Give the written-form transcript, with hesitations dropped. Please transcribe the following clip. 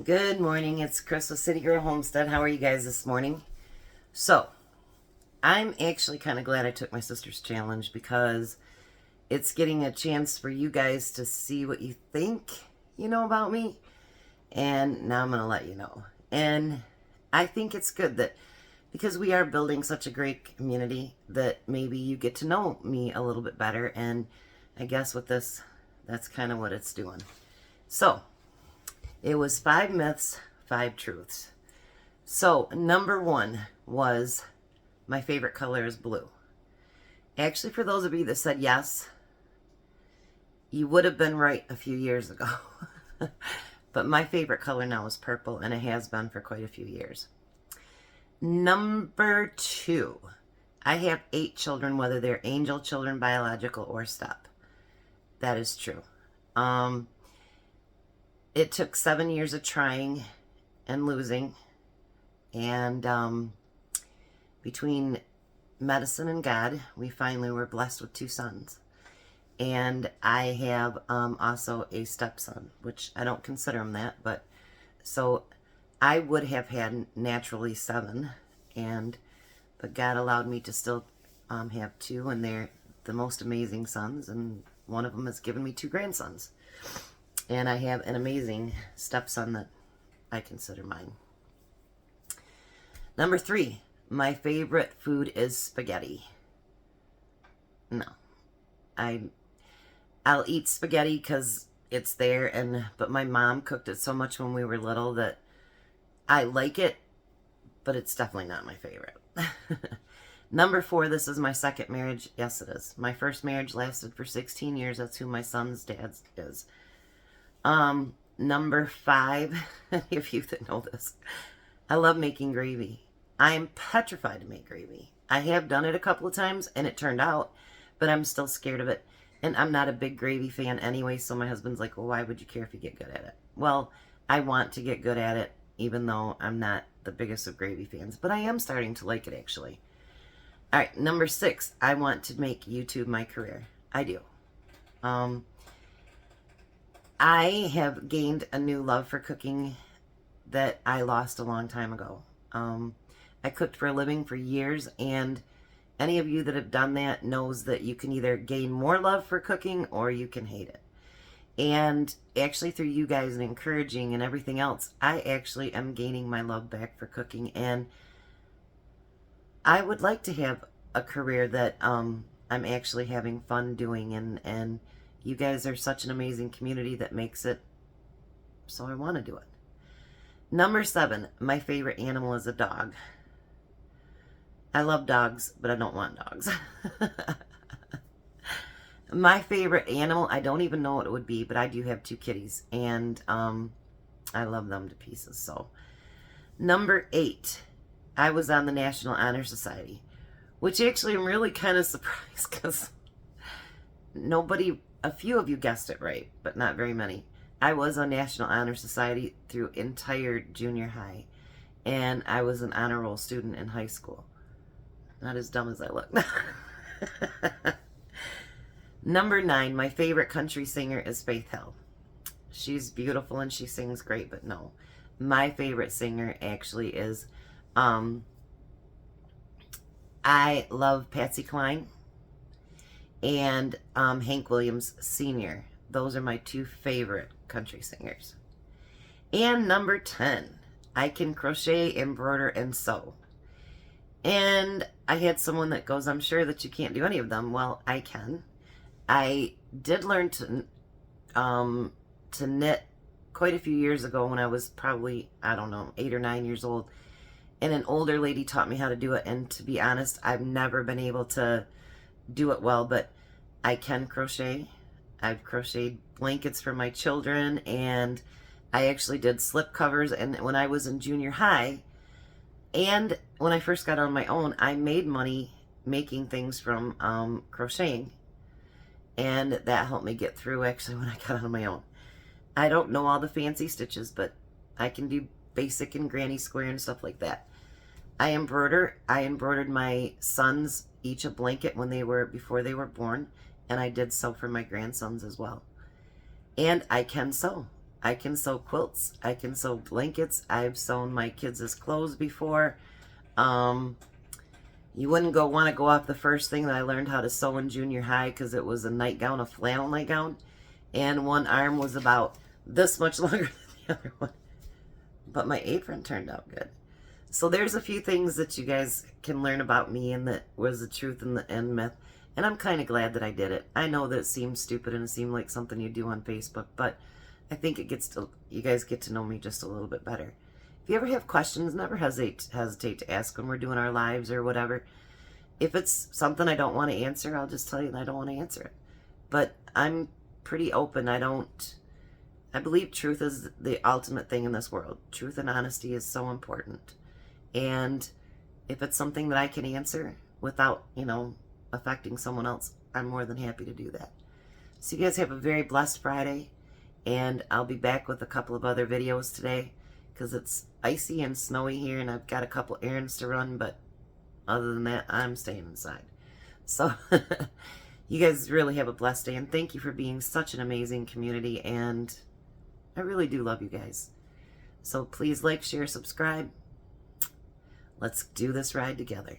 Good morning, it's Chris with Citygirlhomestead. How are you guys this morning? So, I'm actually kind of glad I took my sister's challenge because it's getting a chance for you guys to see what you think you know about me. And now I'm going to let you know. And I think it's good that because we are building such a great community that maybe you get to know me a little bit better. And I guess with this, that's kind of what it's doing. So, it was 5 myths, 5 truths. So, number 1 was my favorite color is blue. Actually, for those of you that said yes, you would have been right a few years ago. But my favorite color now is purple, and it has been for quite a few years. Number 2, I have 8 children, whether they're angel children, biological, or step. That is true. It took 7 years of trying and losing, and between medicine and God, we finally were blessed with 2 sons. And I have also a stepson, which I don't consider him that, but so I would have had naturally 7, but God allowed me to still have 2, and they're the most amazing sons, and one of them has given me 2 grandsons. And I have an amazing stepson that I consider mine. Number 3, my favorite food is spaghetti. No, I'll eat spaghetti because it's there, but my mom cooked it so much when we were little that I like it, but it's definitely not my favorite. Number 4, this is my second marriage. Yes, it is. My first marriage lasted for 16 years. That's who my son's dad is. Number 5, any of you that know this, I love making gravy. I am petrified to make gravy. I have done it a couple of times and it turned out, but I'm still scared of it. And I'm not a big gravy fan anyway, so my husband's like, well, why would you care if you get good at it? Well, I want to get good at it, even though I'm not the biggest of gravy fans, but I am starting to like it actually. All right, number 6, I want to make YouTube my career. I do. I have gained a new love for cooking that I lost a long time ago. I cooked for a living for years, and any of you that have done that knows that you can either gain more love for cooking or you can hate it. And actually through you guys and encouraging and everything else, I actually am gaining my love back for cooking, and I would like to have a career that I'm actually having fun doing, and you guys are such an amazing community that makes it so I want to do it. Number 7, my favorite animal is a dog. I love dogs, but I don't want dogs. My favorite animal, I don't even know what it would be, but I do have 2 kitties, and I love them to pieces. So, number 8, I was on the National Honor Society, which actually I'm really kind of surprised because a few of you guessed it right, but not very many. I was on National Honor Society through entire junior high, and I was an honor roll student in high school. Not as dumb as I look. Number 9, my favorite country singer is Faith Hill. She's beautiful and she sings great, but no. My favorite singer actually is, I love Patsy Cline and Hank Williams Sr. Those are my 2 favorite country singers. And number 10, I can crochet, embroider, and sew. And I had someone that goes, I'm sure that you can't do any of them. Well, I can. I did learn to knit quite a few years ago when I was probably, I don't know, 8 or 9 years old. And an older lady taught me how to do it. And to be honest, I've never been able to do it well, but I can crochet. I've crocheted blankets for my children, and I actually did slip covers. And when I was in junior high, and when I first got on my own, I made money making things from crocheting, and that helped me get through actually when I got on my own. I don't know all the fancy stitches, but I can do basic and granny square and stuff like that. I embroidered my sons each a blanket before they were born, and I did sew for my grandsons as well. And I can sew. I can sew quilts. I can sew blankets. I've sewn my kids' clothes before. You wouldn't want to go off the first thing that I learned how to sew in junior high, because it was a nightgown, a flannel nightgown, and one arm was about this much longer than the other one. But my apron turned out good. So there's a few things that you guys can learn about me, and that was the truth and the end myth. And I'm kind of glad that I did it. I know that it seems stupid and it seemed like something you do on Facebook, but I think you guys get to know me just a little bit better. If you ever have questions, never hesitate to ask when we're doing our lives or whatever. If it's something I don't want to answer, I'll just tell you that I don't want to answer it. But I'm pretty open. I believe truth is the ultimate thing in this world. Truth and honesty is so important. And if it's something that I can answer without, affecting someone else, I'm more than happy to do that. So you guys have a very blessed Friday, and I'll be back with a couple of other videos today because it's icy and snowy here, and I've got a couple errands to run, but other than that, I'm staying inside. So you guys really have a blessed day, and thank you for being such an amazing community, and I really do love you guys. So please like, share, subscribe. Let's do this ride together.